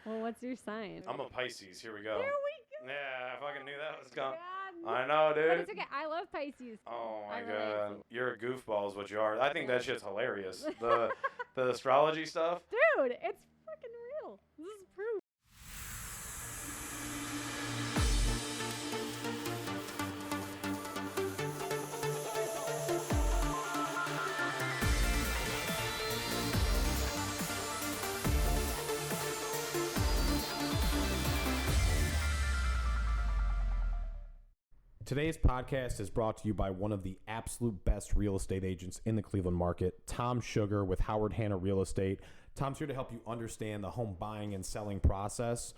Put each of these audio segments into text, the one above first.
Well, what's your sign? I'm a Pisces. Here we go. There we go. Yeah, I fucking knew that was coming. God. I know, dude. But it's okay. I love Pisces. Oh my I relate god, to you. you're a goofball is what you are. I think Yeah. that shit's hilarious. The astrology stuff. Dude, it's fucking real. This is proof. Today's podcast is brought to you by one of the absolute best real estate agents in the Cleveland market, Tom Sugar with Howard Hanna Real Estate. Tom's here to help you understand the home buying and selling process.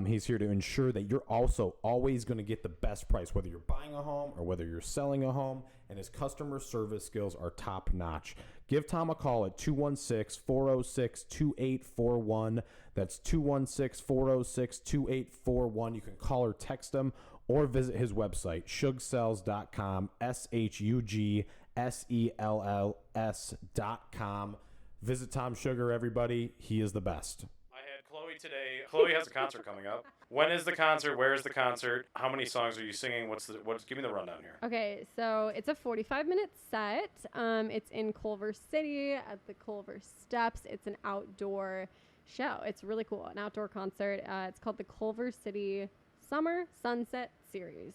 He's here to ensure that you're also always going to get the best price, whether you're buying a home or whether you're selling a home, and his customer service skills are top notch. Give Tom a call at 216-406-2841. That's 216-406-2841. You can call or text him or visit his website, shugsells.com, SHUGSELLS.com. Visit Tom Sugar, everybody. He is the best. I had Chloe today. Chloe has a concert coming up. When is the concert? Where is the concert? How many songs are you singing? Give me the rundown here. Okay, so it's a 45-minute set. It's in Culver City at the Culver Steps. It's an outdoor show. It's really cool. An outdoor concert. It's called the Culver City Summer Sunset Series.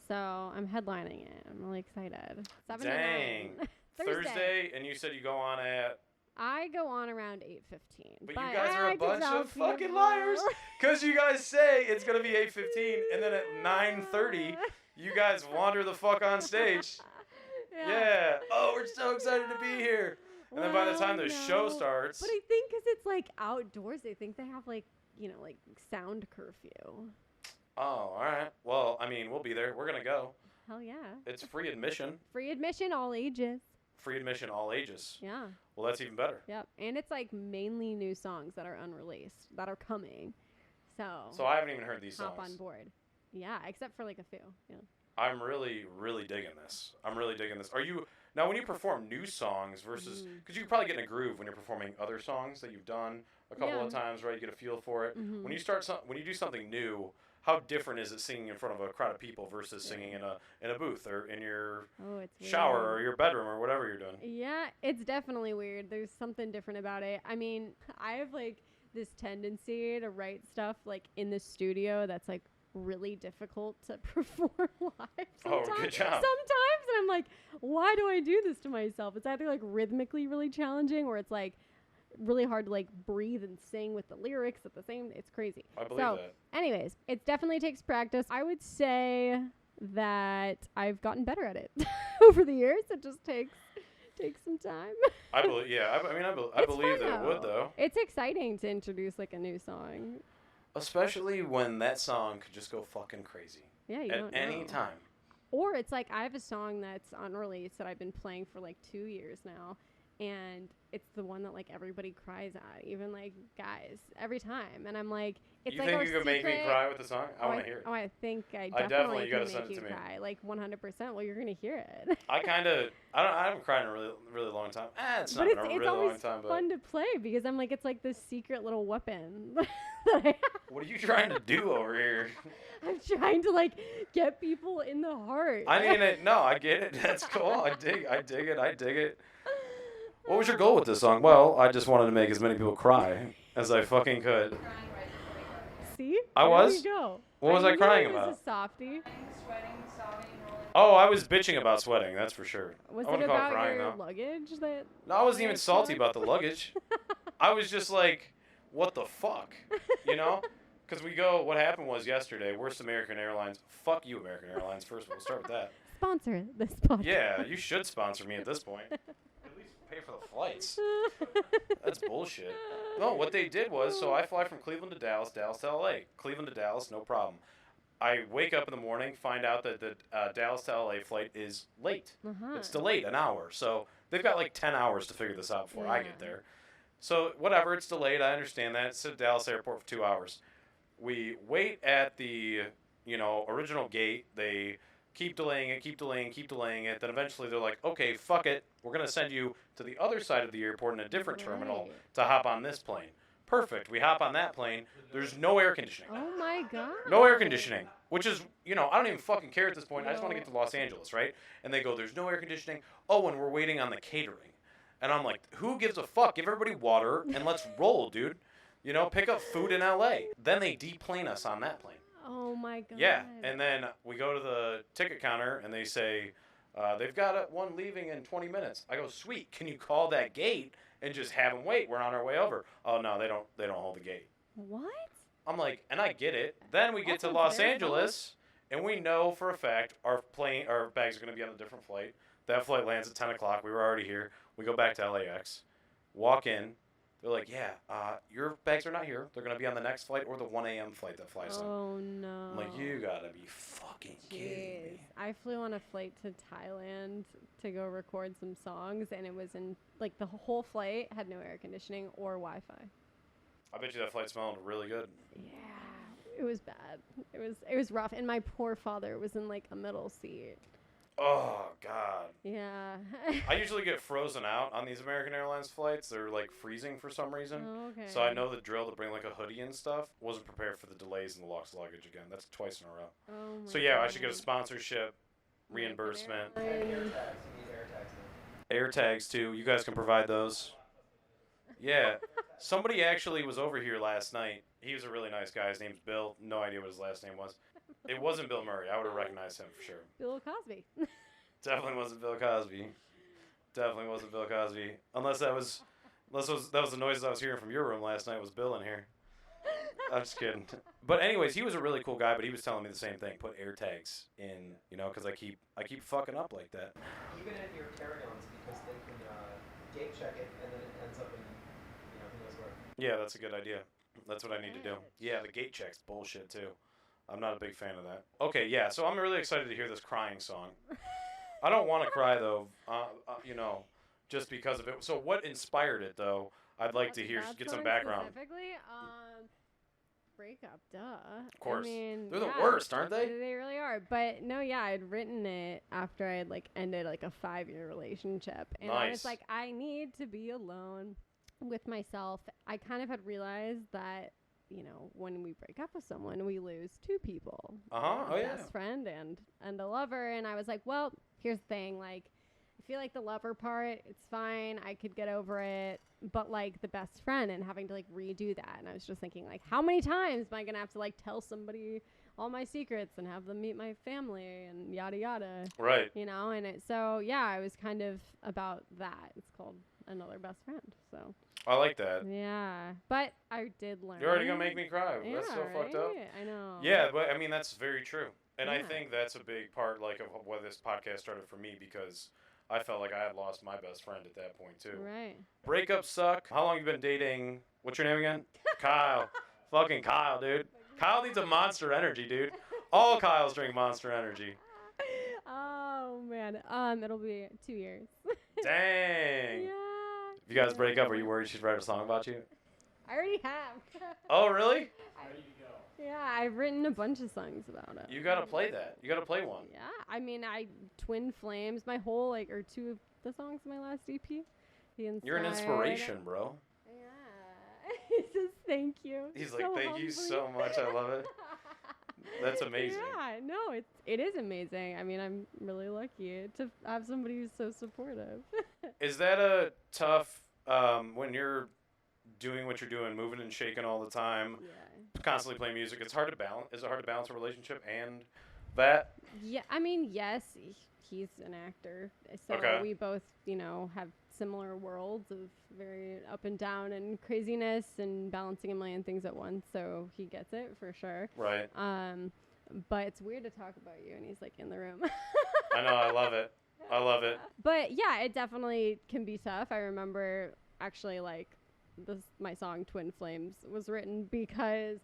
So I'm headlining it. I'm really excited. 7 Dang. to 9. Thursday, and you said you go on at... I go on around 8:15. But you guys are a bunch of fucking liars. Because you guys say it's going to be 8:15, and then at 9:30, you guys wander the fuck on stage. Yeah. Oh, we're so excited to be here. And then by the time the show starts... But I think because it's like outdoors, they think they have like sound curfew. Oh, all right. Well, I mean, we'll be there. We're going to go. Hell yeah. It's free admission. Free admission, all ages. Free admission, all ages. Yeah. Well, that's even better. Yep. And it's like mainly new songs that are unreleased, that are coming. So I haven't even heard these songs. Hop on board. Yeah, except for like a few. Yeah. I'm really, really digging this. Are you... Now, when you perform new songs versus... Because you probably get in a groove when you're performing other songs that you've done a couple of times, right? You get a feel for it. Mm-hmm. When you do something new... How different is it singing in front of a crowd of people versus singing in a booth or in your shower or your bedroom or whatever you're doing? Yeah, it's definitely weird. There's something different about it. I mean, I have like this tendency to write stuff like in the studio that's like really difficult to perform live. Oh, good job. Sometimes, and I'm like, why do I do this to myself? It's either like rhythmically really challenging or it's like really hard to like breathe and sing with the lyrics at the same. It's crazy. I believe that. Anyways, it definitely takes practice. I would say that I've gotten better at it over the years. It just takes some time. I believe. Yeah. I believe that it would though. It's exciting to introduce like a new song, especially when that song could just go fucking crazy. Yeah. You at don't any know. time. Or it's like I have a song that's unreleased that I've been playing for like 2 years now. And it's the one that like everybody cries at, even like guys, every time. And I'm like, it's you like think you could make me cry with the song? I want to hear it. Oh, I think I definitely can gotta send make it you to me. cry, like 100%. Well, you're gonna hear it. I haven't cried in a really, really long time. It's not been a really long time, but fun to play because I'm like, it's like this secret little weapon that I have. What are you trying to do over here? I'm trying to like get people in the heart. I mean, I get it. That's cool. I dig it. What was your goal with this song? Well, I just wanted to make as many people cry as I fucking could. See? I was? There you go. What was I crying It about? was a softie. Sweating, sobbing, rolling. Oh, I was bitching about sweating, that's for sure. Was I it wouldn't call about crying, your though. luggage that? No, I wasn't even salty about the luggage. I was just like, what the fuck? You know? Because what happened was yesterday, worst American Airlines. Fuck you, American Airlines. First of all, we'll start with that. Sponsor this podcast. Yeah, you should sponsor me at this point. At least pay for the flights. That's bullshit. No, what they did was, so I fly from Cleveland to Dallas, Dallas to LA. Cleveland to Dallas, no problem. I wake up in the morning, find out that the Dallas to LA flight is late. It's delayed an hour. So they've got like 10 hours to figure this out before I get there. So whatever, it's delayed. I understand that. It's at Dallas airport for 2 hours. We wait at the, original gate. They keep delaying it. Then eventually they're like, okay, fuck it. We're going to send you to the other side of the airport in a different terminal to hop on this plane. Perfect. We hop on that plane. There's no air conditioning. Oh my god. No air conditioning, which is, I don't even fucking care at this point. I just want to get to Los Angeles, right? And they go, there's no air conditioning. Oh, and we're waiting on the catering. And I'm like, who gives a fuck? Give everybody water and let's roll, dude. Pick up food in LA. Then they deplane us on that plane. Oh my god. Yeah, and then we go to the ticket counter and they say, they've got one leaving in 20 minutes. I go, sweet, can you call that gate and just have them wait? We're on our way over. Oh, no, they don't hold the gate. What? I'm like, and I get it. Then we get to Also Los very Angeles, and we know for a fact our bags are going to be on a different flight. That flight lands at 10 o'clock. We were already here. We go back to LAX, walk in. They're like, yeah, your bags are not here. They're going to be on the next flight or the 1 a.m. flight that flies in. Oh, no. I'm like, you got to be fucking kidding me. I flew on a flight to Thailand to go record some songs, and it was in, the whole flight had no air conditioning or Wi-Fi. I bet you that flight smelled really good. Yeah, it was bad. It was rough, and my poor father was in, a middle seat. Oh, God. Yeah. I usually get frozen out on these American Airlines flights. They're, freezing for some reason. Oh, okay. So I know the drill to bring, a hoodie and stuff. Wasn't prepared for the delays in the lost luggage again. That's twice in a row. Oh my So, yeah, I God. should get a sponsorship, reimbursement. And air tags. You need air tags now. Air tags, too. You guys can provide those. Yeah. Somebody actually was over here last night. He was a really nice guy. His name's Bill. No idea what his last name was. It wasn't Bill Murray. I would have recognized him for sure. Bill Cosby. Definitely wasn't Bill Cosby. Definitely wasn't Bill Cosby. Unless that was the noises I was hearing from your room last night was Bill in here. I'm just kidding. But anyways, he was a really cool guy, but he was telling me the same thing. Put air tags in, because I keep fucking up like that. Even in your carry-ons, because they can gate check it, and then it ends up in, who knows where. Yeah, that's a good idea. That's what I need to do. Yeah, the gate check's bullshit too. I'm not a big fan of that. Okay, yeah, so I'm really excited to hear this crying song. I don't want to cry though, just because of it. So what inspired it though? I'd like to hear, get some background. Specifically, breakup, duh. Of course. I mean, they're the worst, aren't they? They really are. But no, yeah, I'd written it after I had ended a 5-year relationship, and I was Nice. like, I need to be alone with myself. I kind of had realized that when we break up with someone, we lose two people. Uh-huh. Oh, A yeah. best friend and a lover. And I was like, well, here's the thing. I feel like the lover part, it's fine. I could get over it. But the best friend and having to redo that. And I was just thinking how many times am I going to have to tell somebody all my secrets and have them meet my family and yada yada. Right. And so yeah, I was kind of about that. It's called Another Best Friend. So I like that. yeah, but I did learn. You're already gonna make me cry. Yeah, That's so fucked up. right? I know. Yeah, but I mean that's very true, and I Yeah. think that's a big part of why this podcast started for me because I felt like I had lost my best friend at that point too. Right. Breakups suck. How long you been dating? What's your name again? Kyle. Fucking Kyle, dude. Kyle needs a Monster Energy, dude. All Kyles drink Monster Energy. Oh man. It'll be 2 years. Dang. Yeah. If you guys break up, are you worried she'd write a song about you? I already have. Oh, really? Yeah, I've written a bunch of songs about it. You gotta play that. You gotta play one. Yeah, I mean, Twin Flames, my whole or two of the songs in my last EP. You're an inspiration, bro. Yeah. He says thank you. He's So like, thank you humbly. so much. I love it. That's amazing. Yeah, no, it is amazing. I mean, I'm really lucky to have somebody who's so supportive. Is that a tough when you're doing what you're doing, moving and shaking all the time, Yeah. constantly playing music? It's hard to balance. Is it hard to balance a relationship and that? Yeah, I mean, yes, he's an actor, so Okay. we both, have similar worlds of very up and down and craziness and balancing a million things at once. So he gets it for sure. Right. But it's weird to talk about you, and he's in the room. I know. I love it. I love it. But yeah, it definitely can be tough. I remember actually my song Twin Flames was written because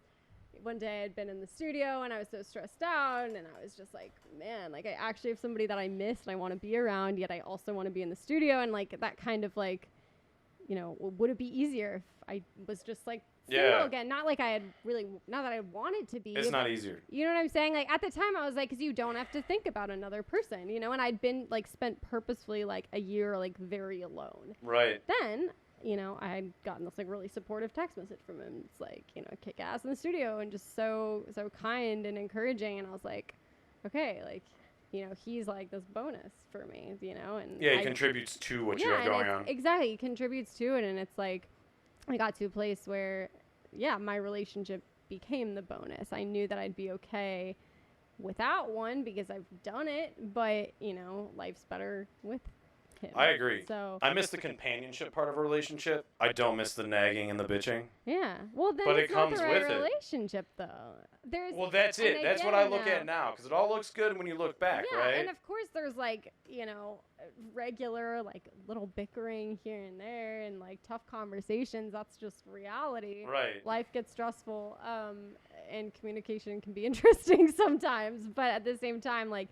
one day I'd been in the studio and I was so stressed out and I was just like, man, I actually have somebody that I miss and I want to be around, yet I also want to be in the studio. And that kind of would it be easier if I was just single Yeah. again? Not not that I wanted to be. It's not easier. You know what I'm saying? At the time, I was because you don't have to think about another person, and I'd been spent purposefully a year very alone. Right. Then you know, I had gotten this like really supportive text message from him. It's like, you know, kick ass in the studio and just so kind and encouraging. And I was like, okay, like, you know, he's like this bonus for me, you know, and Yeah, he contributes to what you have and going on. Exactly, he contributes to it, and it's like I got to a place where, yeah, my relationship became the bonus. I knew that I'd be okay without one because I've done it, but you know, life's better with him. I agree. So I miss the companionship part of a relationship. I don't miss the nagging and the bitching. yeah, well then But it's it not comes the right with it. relationship though. There's Well, that's and it. That's what again I look now- at now, because it all looks good when you look back, yeah, right? and of course there's like, you know, regular like little bickering here and there and like tough conversations. That's just reality. Right. Life gets stressful, and communication can be interesting sometimes, but at the same time, like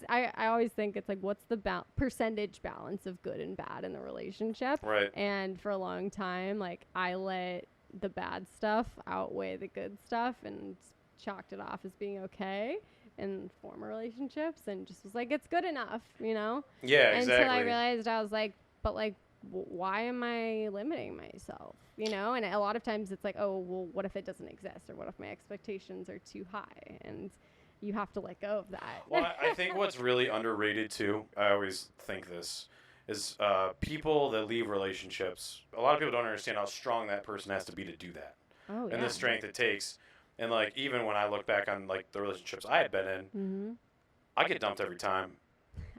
I always think it's like, what's the percentage balance of good and bad in the relationship? Right. And for a long time, like I let the bad stuff outweigh the good stuff and chalked it off as being okay in former relationships, and just was like, it's good enough, you know? Yeah, Until exactly. I realized, I was like, but like, why am I limiting myself? You know? And a lot of times it's like, oh, well, what if it doesn't exist? Or what if my expectations are too high? And you have to let go of that. Well, I think what's really underrated too, I always think this, is people that leave relationships, a lot of people don't understand how strong that person has to be to do that. Oh, yeah. And the strength it takes. And like, even when I look back on like the relationships I had been in, Mm-hmm. I get dumped every time.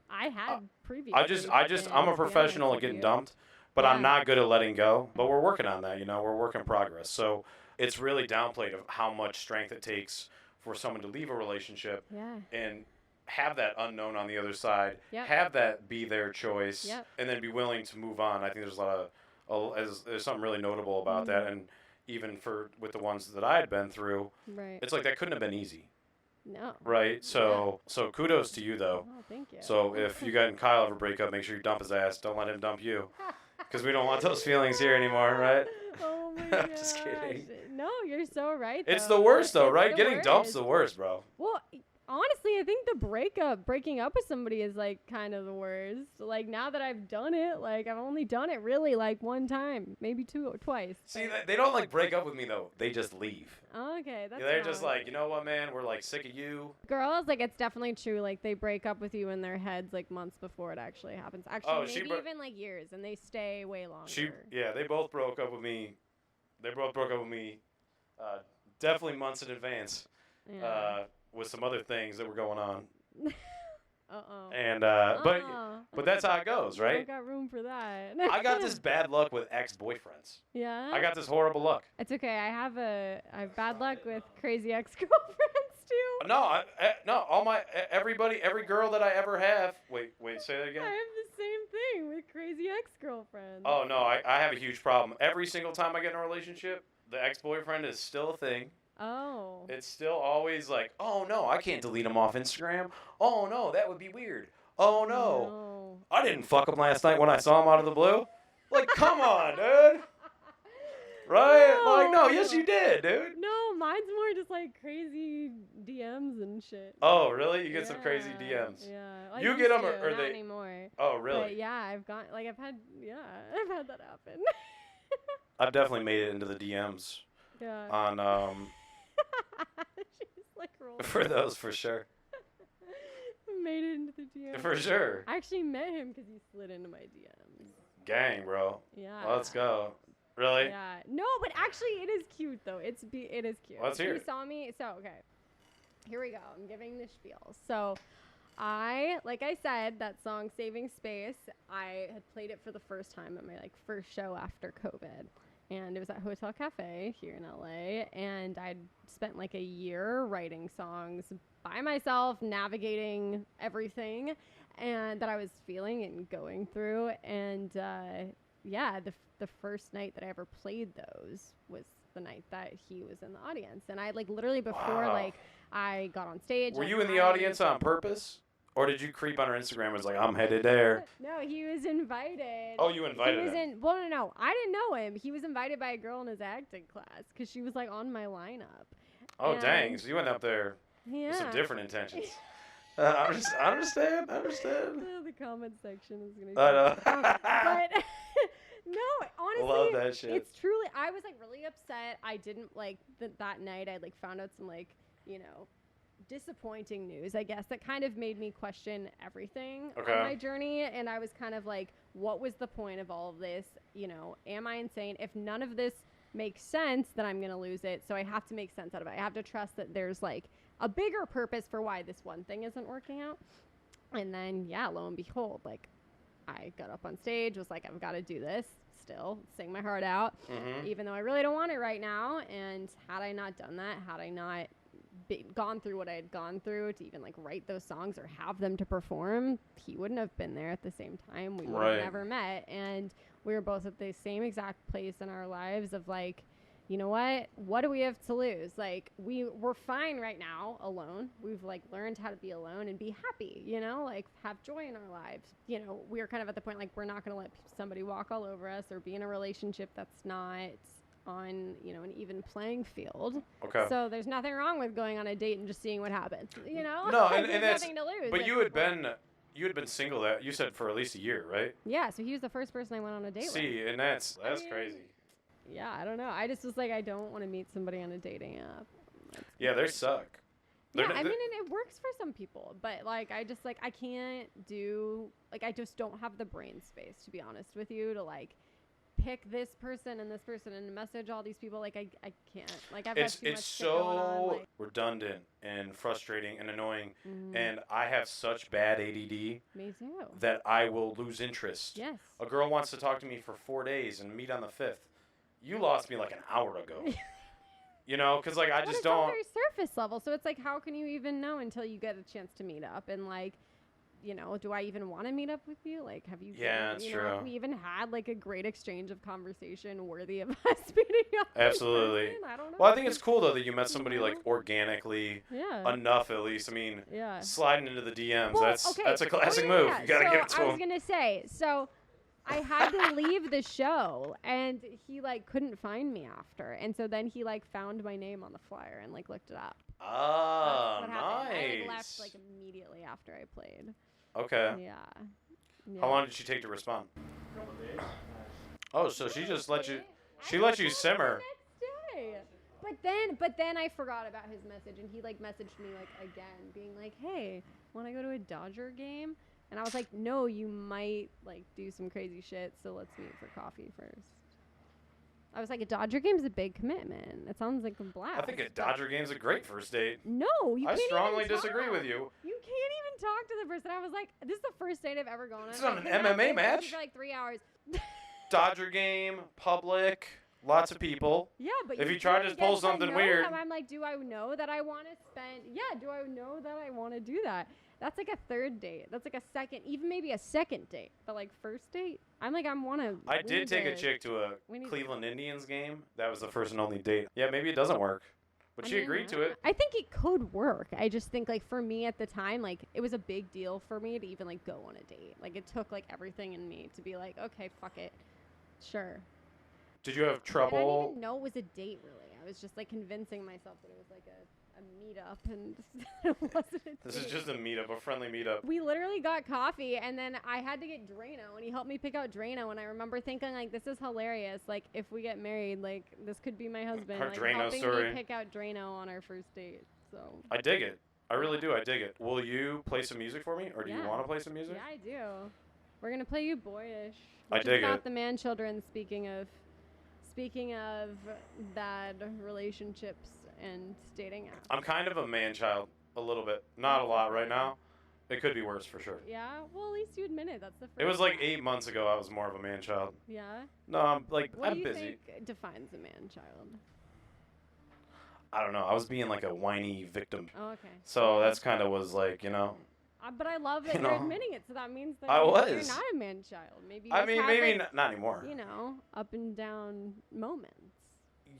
I had previously. I'm a professional at getting dumped, but I'm Yeah. not good at letting go. But we're working on that, you know, we're work in progress. So it's really downplayed of how much strength it takes for someone to leave a relationship Yeah. and have that unknown on the other side, Yep. have that be their choice, Yep. and then be willing to move on. I think there's a lot of, there's something really notable about that. And even with the ones that I had been through, Right. it's like that couldn't have been easy. No. Right? So kudos to you, though. Oh, thank you. So if you got and Kyle ever break up, make sure you dump his ass. Don't let him dump you. Because we don't want those feelings here anymore, right? Oh my I'm just kidding. No, you're so right. It's though. the worst, though, It's right? the Getting dumped's worst. the worst, bro. Well, honestly, I think the breaking up with somebody is like kind of the worst. Like now that I've done it, like I've only done it really like one time, maybe twice. See, they don't like break up with me, though. They just leave. Okay, that's. They're just wrong. like, you know what, man? We're like sick of you. Girls, like it's definitely true. Like they break up with you in their heads like months before it actually happens. Actually, she maybe even like years, and they stay way longer. They both broke up with me. They both broke up with me definitely months in advance with some other things that were going on. Uh-oh. And but that's how it goes, I right? got room for that. I got this bad luck with ex-boyfriends. Yeah. I got this horrible luck. It's okay. I have bad luck with crazy ex-girlfriends too. No, every girl that I ever have. Wait, say that again. I have the same thing with crazy ex-girlfriends. Oh no, I have a huge problem. Every single time I get in a relationship, the ex-boyfriend is still a thing. Oh. It's still always like, oh no, I can't delete him off Instagram. Oh no, that would be weird. Oh no, I didn't fuck him last night when I saw him out of the blue. Like, come on, dude. Right? No. Like, no, yes you did, dude. No, mine's more just like crazy DMs and shit. Oh, really? You get some crazy Yeah, DMs. Yeah. I You used get 'em to, or not they- anymore. Oh, really? But yeah, I've had that happen. I've definitely made it into the DMs Yeah. on She's like rolling. for those for sure. Made it into the DMs. For sure. I actually met him because he slid into my DMs. Gang, bro. Yeah. Let's go. Really? Yeah. No, but actually, it is cute though. It is cute. Let's hear He it. saw me. So okay, here we go. I'm giving the spiel. So, like I said, that song "Saving Space." I had played it for the first time at my first show after COVID, and it was at Hotel Cafe here in LA. And I'd spent like a year writing songs by myself, navigating everything, and that I was feeling and going through. And yeah, the first night that I ever played those was the night that he was in the audience. And I literally before Wow. I got on stage. Were you in the audience on purpose? Or did you creep on her Instagram and was like, I'm headed there? No, he was invited. Oh, you invited He was him. no. I didn't know him. He was invited by a girl in his acting class because she was on my lineup. Oh, And- dang. So you went up there Yeah. with some different intentions. I understand. The comment section is gonna. I know. but No, honestly, Love that shit. it's truly. I was like really upset. I didn't like that night. I like found out some like disappointing news, I guess, that kind of made me question everything on my journey. And I was kind of like, what was the point of all of this? Am I insane? If none of this makes sense, then I'm gonna lose it. So I have to make sense out of it. I have to trust that there's like a bigger purpose for why this one thing isn't working out. And then lo and behold, like I got up on stage, was like, I've got to do this still, sing my heart out, even though I really don't want it right now. And had I not done that, had I not gone through what I had gone through to even like write those songs or have them to perform, he wouldn't have been there at the same time. We would have never met. And we were both at the same exact place in our lives of like, you know what do we have to lose? Like we're fine right now alone. We've like learned how to be alone and be happy, like have joy in our lives. We were kind of at the point like we're not going to let somebody walk all over us or be in a relationship that's not on an even playing field. Okay. So there's nothing wrong with going on a date and just seeing what happens. No, and that's nothing to lose. But you had been single you said for at least a year, right? Yeah, so he was the first person I went on a date with. See, and that's crazy. Yeah, I don't know. I just was like, I don't want to meet somebody on a dating app. Yeah, they suck. Yeah, I mean, and it works for some people, but like, I just like, I can't do, like, I just don't have the brain space, to be honest with you, to like pick this person and message all these people. Like, I can't. Like, I've got too much shit going on, like, redundant and frustrating and annoying, and I have such bad ADD. Me too. That I will lose interest. Yes. A girl wants to talk to me for 4 days and meet on the 5th. You lost me like an hour ago. Because like I just don't. It's all very surface level, so it's like, how can you even know until you get a chance to meet up? And like, do I even want to meet up with you? Like, have you? Yeah, that's true. Have we even had like a great exchange of conversation worthy of us meeting up? Absolutely. I don't know. Well, I think it's cool though that you met somebody like organically enough, at least. I mean, yeah. Sliding into the DMs, well, that's a classic move. You gotta give it to him. I was gonna say so. I had to leave the show, and he like couldn't find me after, and so then he like found my name on the flyer and like looked it up. Oh, nice. I like, left like immediately after I played. Okay. Yeah. How long did she take to respond? Oh, so she just let you. She let you simmer. The next day. But then I forgot about his message, and he like messaged me like again, being like, "Hey, want to go to a Dodger game?" And I was like, no, you might like do some crazy shit, so let's meet for coffee first. I was like, a Dodger game is a big commitment. It sounds like a blast. I think a Dodger game's a great first date. No, you can't. I strongly even disagree talk. with you. You can't even talk to the person. I was like, this is the first date I've ever gone on. It's not an MMA match. For like 3 hours. Dodger game, public, lots of people. Yeah, but if you try to pull something weird, I'm like, do I know that I want to spend? Yeah, do I know that I want to do that? That's like a third date. That's like a second, even maybe a second date. But like first date, I'm like, I did take a chick to a Cleveland Indians game. That was the first and only date. Yeah, maybe it doesn't work. But she agreed to it. I think it could work. I just think like for me at the time, like it was a big deal for me to even like go on a date. Like it took like everything in me to be like, okay, fuck it. Sure. Did you have trouble? And I didn't even know it was a date really. I was just like convincing myself that it was like a meetup, and it wasn't a date. This is just a meetup, a friendly meetup. We literally got coffee, and then I had to get Drano, and he helped me pick out Drano, and I remember thinking, like, this is hilarious. Like, if we get married, like, this could be my husband. Her like, Drano helping story. me pick out Drano on our first date. So I dig it. I really do. I dig it. Will you play some music for me, or do you want to play some music? Yeah, I do. We're gonna play you "Boyish." I dig it. About the man children. Speaking of bad relationships and dating apps. I'm kind of a man child, a little bit. Not a lot right now. It could be worse for sure. Yeah? Well, at least you admit it. That's the first It was like 8 months ago I was more of a man child. Yeah? No, I'm what I'm do you busy. think defines a man child? I don't know. I was being like a whiny victim. Oh, okay. So that's kind of was like, But I love that you're admitting it, so that means that I you're was. not a man child. Maybe you maybe like, not anymore. Up and down moments.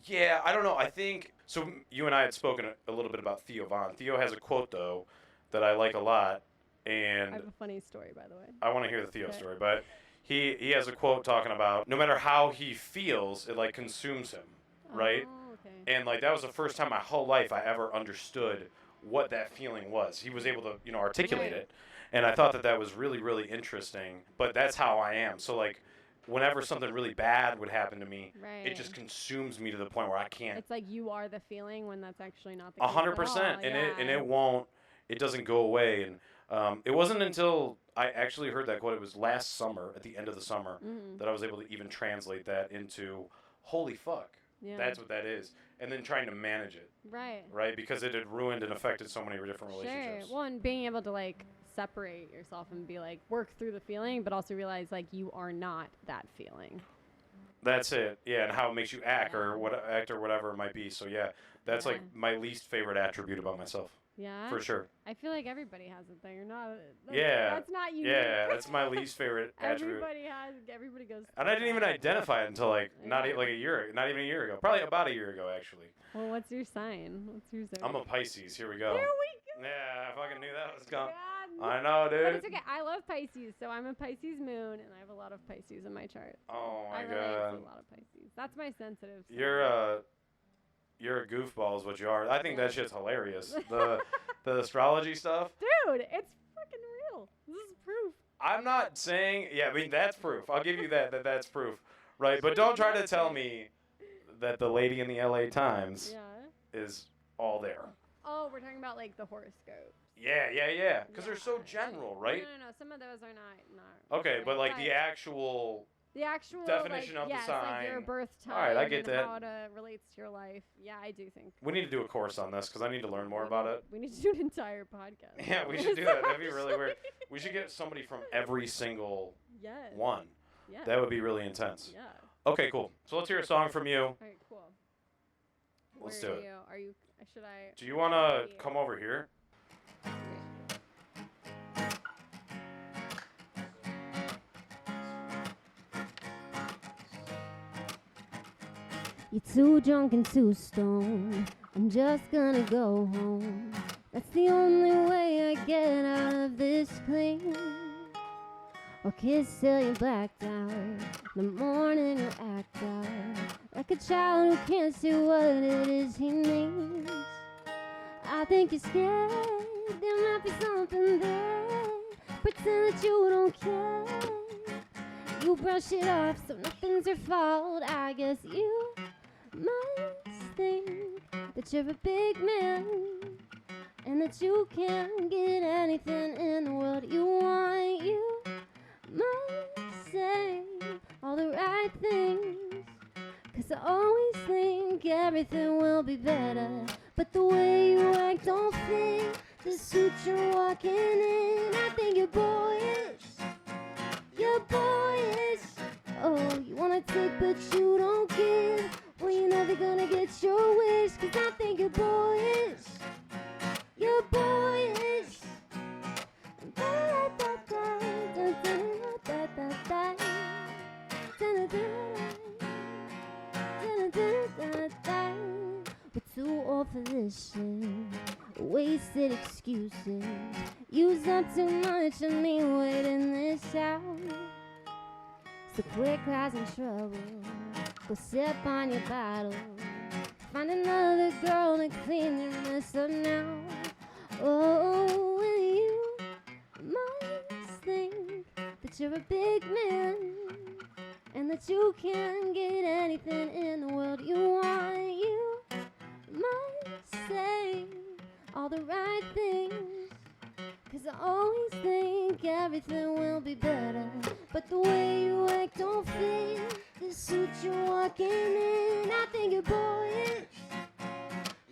Yeah, I don't know. I think so. You and I had spoken a little bit about Theo Von. Theo has a quote though that I like a lot, and I have a funny story, by the way. I want to hear the Theo story, but he has a quote talking about no matter how he feels, it like consumes him, right? Oh, okay. And like that was the first time my whole life I ever understood what that feeling was. He was able to articulate it, and I thought that was really really interesting. But that's how I am. So like whenever something really bad would happen to me, Right. it just consumes me to the point where I can't. It's like you are the feeling when that's actually not the case. 100%, and it won't. It doesn't go away, and it wasn't until I actually heard that quote. It was last summer, at the end of the summer, that I was able to even translate that into, holy fuck, that's what that is, and then trying to manage it, right, because it had ruined and affected so many different relationships. Well, and being able to like separate yourself and be like work through the feeling, but also realize like you are not that feeling. That's it, yeah, and how it makes you act or whatever it might be. So yeah, that's like my least favorite attribute about myself. Yeah, for sure. I feel like everybody has it though. You're not. That's not unique. Yeah, that's my least favorite attribute. Everybody goes. And I didn't even identify it until like not even a year ago, probably about a year ago actually. Well, what's your sign? What's your zodiac? I'm a Pisces. Here we go. There we go. Yeah, I fucking knew that was coming. God. I know, dude. But it's okay. I love Pisces, so I'm a Pisces moon, and I have a lot of Pisces in my chart. Oh my I god. relate to a lot of Pisces. That's my sensitive side. You're a goofball is what you are. I think that shit's hilarious. The astrology stuff. Dude, it's fucking real. This is proof. I'm not saying, yeah, I mean, that's proof. I'll give you that's proof. Right? But don't try to tell me that the lady in the LA Times is all there. Oh, we're talking about like the horoscopes. Yeah. Because they're so general, right? No. Some of those are not. Okay, but like the actual definition of the sign. Like your birth time. All right, I get and that. How it relates to your life. Yeah, I do think. We need to do a course on this because I need to learn more about it. We need to do an entire podcast. Yeah, we should do that. That'd be really weird. We should get somebody from every single one. Yeah. That would be really intense. Yeah. Okay, cool. So let's hear a song from you. All right, cool. Let's do it. Are you? Should I? Do you want to come over here? You're too drunk and too stoned. I'm just gonna go home. That's the only way I get out of this clean. Or kiss till you're blacked out. In the morning you act out like a child who can't see what it is he needs. I think you're scared. There might be something there. Pretend that you don't care. You brush it off so nothing's your fault. I guess you must think that you're a big man and that you can't get anything in the world you want. You must say all the right things, 'cause I always think everything will be better, but the way you act don't fit the suit you're walking in. I think you're boyish. You're boyish. Oh, you wanna take but you don't give. Well, you're never gonna get your wish, 'cause I think you're boyish. You're boyish. We're too old for this shit. Wasted excuses. Used up too much of me waiting this out. So quit causing trouble. Go sip on your bottle. Find another girl to clean your mess up now. Oh, and you must think that you're a big man and that you can't get anything in the world you want. You must say all the right things, 'cause I always think everything will be better, but the way you act don't fit the suit you're walking in. I think you're boyish.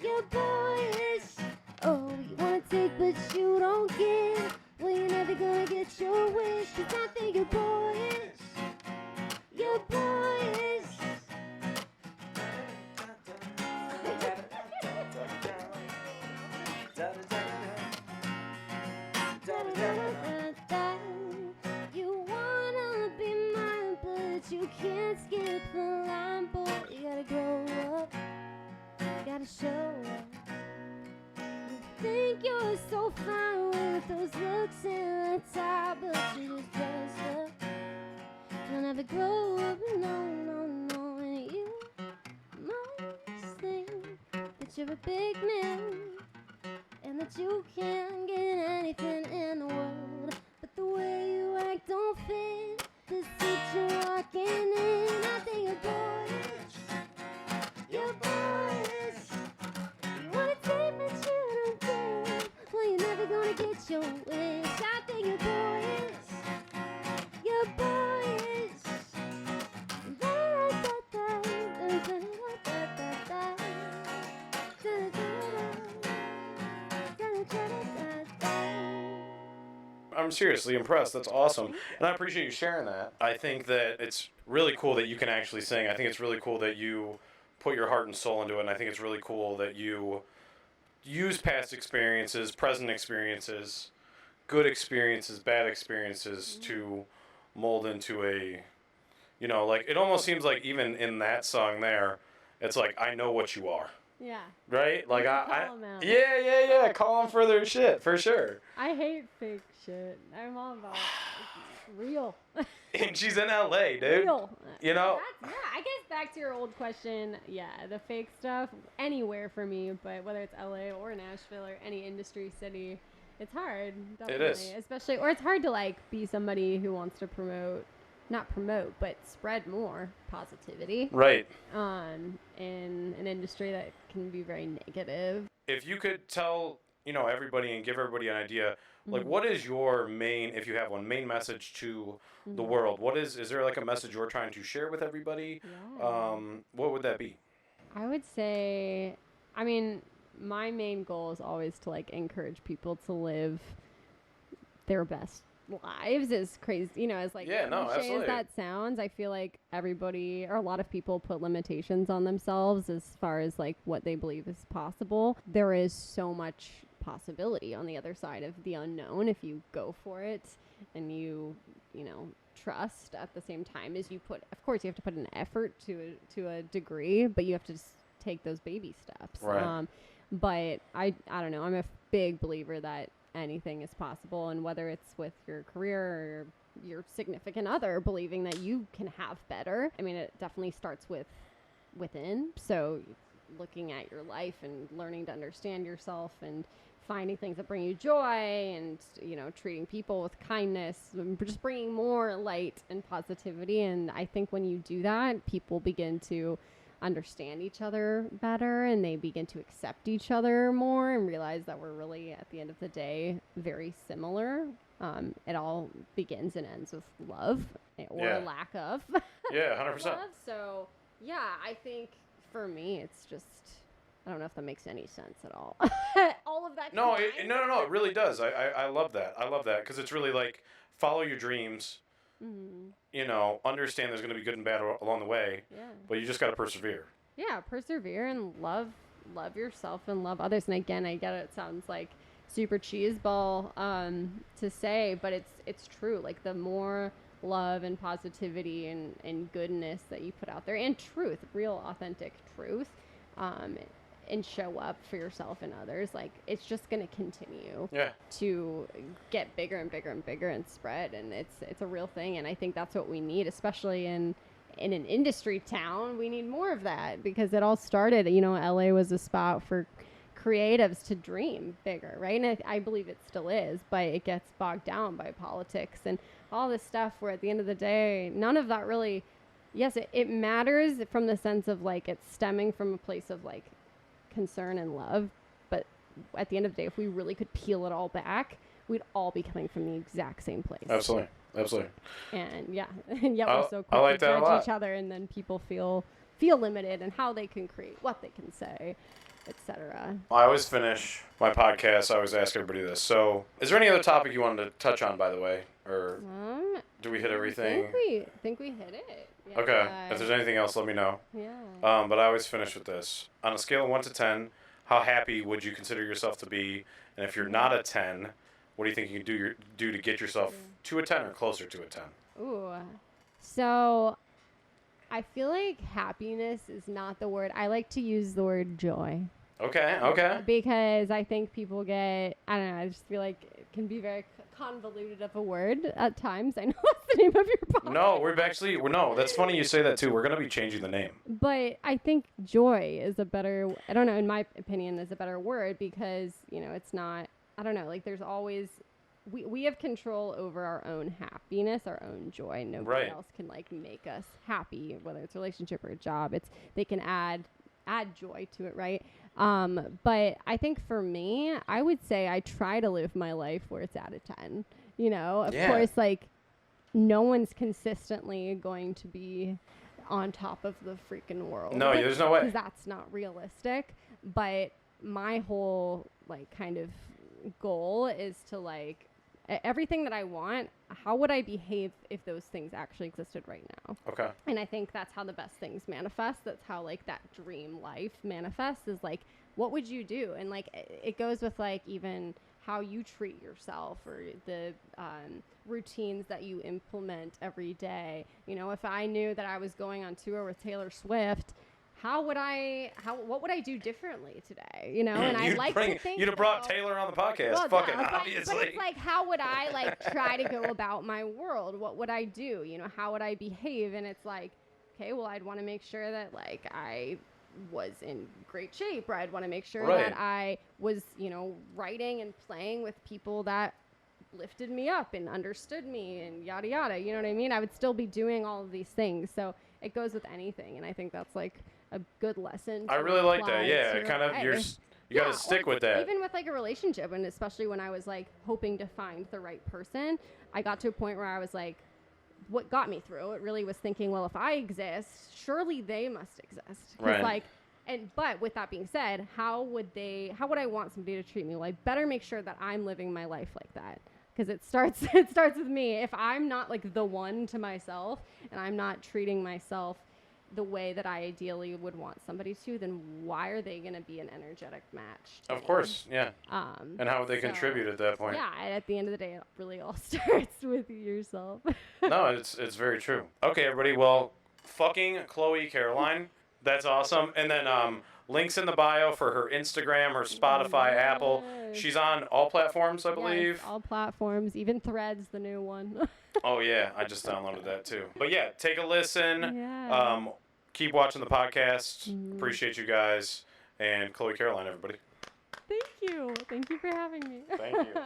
You're boyish. Oh, you wanna take but you don't give. Well, you're never gonna get your wish, 'cause I think you're boyish. You're boyish. You wanna be mine, but you can't skip the line, boy. You gotta grow up, you gotta show up. You think you're so fine with those looks in the top, but you just dress up. You'll never grow up, no. And you must think that you're a big man and that you can't get anything in the world, but the way you act don't fit the suit you're walking rocking and I think you're boyish. You're boyish. You wanna take but you don't care. Well, you're never gonna get your wish. I think you're boyish. You're boyish. I'm seriously impressed. That's awesome. And I appreciate you sharing that. I think that it's really cool that you can actually sing. I think it's really cool that you put your heart and soul into it. And I think it's really cool that you use past experiences, present experiences, good experiences, bad experiences to mold into a, you know, like, it almost seems like even in that song there, it's like, I know what you are. Yeah. Right? Like, Call 'em out. yeah. Call them for their shit, for sure. I hate fake shit. I'm all about real. And she's in LA, dude. Real. You know? Yeah, I guess back to your old question, yeah, the fake stuff, anywhere for me, but whether it's LA or Nashville or any industry city, it's hard. Definitely. It is. Especially, or it's hard to, like, be somebody who wants to not promote, but spread more positivity. Right. In an industry that can be very negative. If you could tell, you know, everybody and give everybody an idea, like, what is your main, if you have one, main message to the world? What is there like a message you're trying to share with everybody? Yeah. What would that be? I would say, I mean, my main goal is always to, like, encourage people to live their best lives. As crazy, you know, as, like, Yeah, no, cliche absolutely. as that sounds, I feel like everybody, or a lot of people, put limitations on themselves as far as, like, what they believe is possible. There is so much possibility on the other side of the unknown if you go for it and you know, trust at the same time as you put, of course you have to put an effort to a degree, but you have to just take those baby steps. Right. But I don't know, I'm a big believer that anything is possible, and whether it's with your career or your significant other, believing that you can have better. I mean, it definitely starts within. So looking at your life and learning to understand yourself and finding things that bring you joy, and, you know, treating people with kindness, and just bringing more light and positivity. And I think when you do that, people begin to understand each other better, and they begin to accept each other more, and realize that we're really, at the end of the day, very similar. It all begins and ends with love, or Yeah. lack of Yeah, 100%. love. So yeah, I think for me, it's just, I don't know if that makes any sense at all. All of that. No, combined. no, it really does. I love that. I love that because it's really like, follow your dreams. You know, understand there's going to be good and bad along the way, Yeah. but you just got to persevere. Yeah, persevere and love yourself and love others. And again, I get it sounds like super cheeseball to say, but it's true. Like, the more love and positivity and goodness that you put out there, and truth, real authentic truth, and show up for yourself and others, like, it's just going to continue to get bigger and bigger and bigger and spread. And it's a real thing. And I think that's what we need, especially in an industry town. We need more of that, because it all started, you know, LA was a spot for creatives to dream bigger, right? And I believe it still is, but it gets bogged down by politics and all this stuff, where at the end of the day, none of that really, yes, it matters from the sense of, like, it's stemming from a place of, like, concern and love, but at the end of the day, if we really could peel it all back, we'd all be coming from the exact same place. Absolutely. And yeah, and yet I we're so like quick to that a lot. judge each other, and then people feel limited in how they can create, what they can say, etc. I always finish my podcast. I always ask everybody this. So, is there any other topic you wanted to touch on, by the way, or do we hit everything? I think we hit it. Yeah. Okay. If there's anything else, let me know. Yeah. But I always finish with this. On a scale of 1 to 10, how happy would you consider yourself to be? And if you're not a 10, what do you think you can do to get yourself to a 10 or closer to a 10? Ooh. So I feel like happiness is not the word. I like to use the word joy. Okay. Because I think people get, I don't know, I just feel like it can be very convoluted of a word at times. I know that's the name of your podcast. No, that's funny you say that too. We're going to be changing the name. But I think joy is a better, I don't know, in my opinion, is a better word, because, you know, it's not, I don't know, like, there's always we have control over our own happiness, our own joy. Nobody else can like make us happy, whether it's a relationship or a job. They can add joy to it, right? But I think for me, I would say I try to live my life where it's out of 10. You know, of course, like no one's consistently going to be on top of the freaking world. No, there's no way. Because that's not realistic. But my whole like kind of goal is to like everything that I want, how would I behave if those things actually existed right now? Okay. And I think that's how the best things manifest. That's how like that dream life manifests, is like, what would you do? And like it goes with like even how you treat yourself, or the routines that you implement every day. You know, if I knew that I was going on tour with Taylor Swift, what would I do differently today? You know, and I like to think you'd have brought Taylor on the podcast. Well, fucking yeah, obviously. But it's like, how would I like try to go about my world? What would I do? You know, how would I behave? And it's like, okay, well, I'd want to make sure that like I was in great shape, or I'd want to make sure that I was, you know, writing and playing with people that lifted me up and understood me and yada yada. You know what I mean? I would still be doing all of these things. So it goes with anything, and I think that's like a good lesson. I really like that. Yeah, kind of you got to stick with that. Even with like a relationship, and especially when I was like hoping to find the right person, I got to a point where I was like, what got me through it really was thinking, well, if I exist, surely they must exist. Right. Like, but with that being said, how would I want somebody to treat me? Well, I better make sure that I'm living my life like that. Because it starts with me. If I'm not like the one to myself, and I'm not treating myself the way that I ideally would want somebody to, then why are they going to be an energetic match? Of course, yeah. And how would they contribute at that point? Yeah, at the end of the day, it really all starts with yourself. No, it's very true. Okay, everybody. Well, fucking Chloe Caroline. That's awesome. And then links in the bio for her Instagram, her Spotify, Apple. She's on all platforms, I believe. Yes, all platforms, even Threads, the new one. Oh, yeah. I just downloaded that, too. But, yeah, take a listen. Yeah. Keep watching the podcast. Appreciate you guys. And Chloe Caroline, everybody. Thank you. Thank you for having me. Thank you.